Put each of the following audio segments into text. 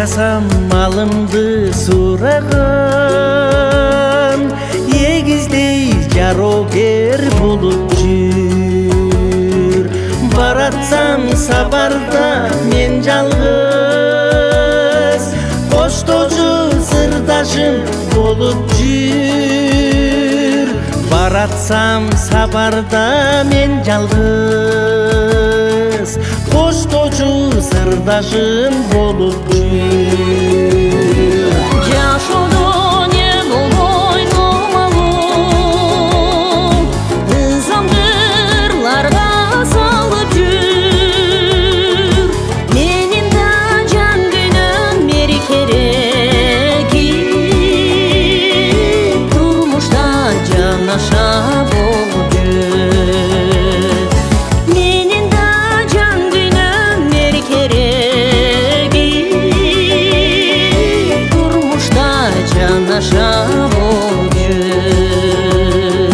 Жашасам малымды сураган, эгиздей жарогер болуп жүр. Баратсам сапарда мен жалгыз, коштоочу сырдашым болуп жүр. Баратсам сапарда мен жалгыз, коштоочу сырдашым болуп жүр. Жашоодо не болбой номалуу, ызамдырларга салып жүр. Менин да жан дүйнөм мери кереги, турмушта жанаша болуп жүр. Менин да жан дүйнөм мери кереги, турмушта жанаша болуп жүр.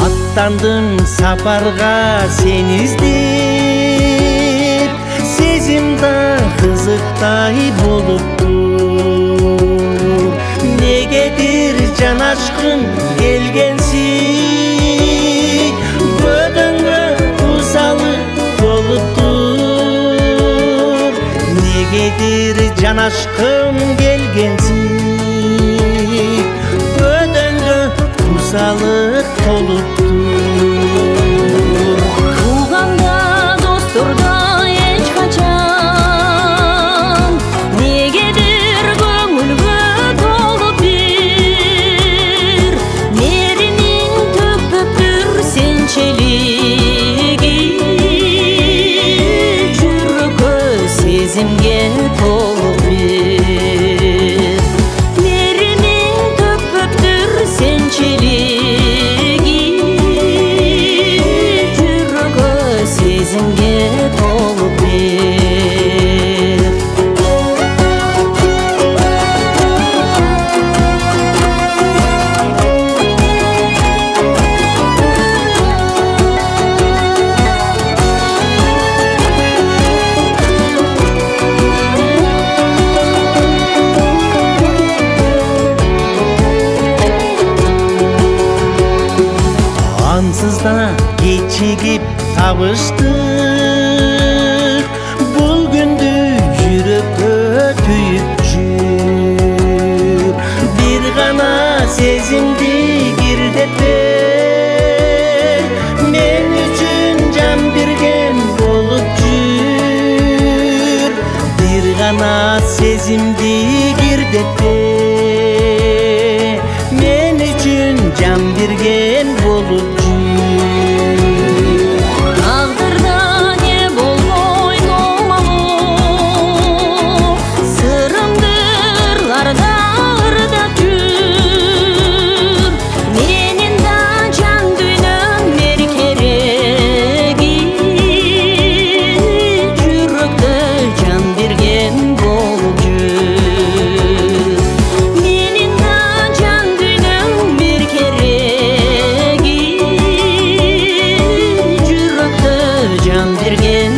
Аттандым сапарга сени издеп, сезим да кызыктай болуптур. Негедир жанашкын келгенсиң, көдөңгө кусалы болуптур. Негедир жанашкым келгенсиң, көдөңгө кусалык болуптур. Тууганда достордо эч качан, негедир көңүлгө толуп бир. Меринин төпөптүр сенчелиги, жүрөккө сезимге толуп бир. Меринин төпөптүр сенчелиги, жүрөккө сезимге толуп бир. Ансыз да кечигип табыштык, бул күндү жүрөккө түйүп жүр. Бир гана сезимди кирдетпе, мен үчүн жан берген болуп жүр. Бир гана сезимди кирдетпе, мен үчүн жан берген болуп жүр. Тагдырда не болбой номалуу, сырымдырларда ырдап жүр. Менин да жан дүйнөм мери кереги, жүрөктө жан берген болуп жүр. Менин да жан дүйнөм мери кереги, жүрөктө жан берген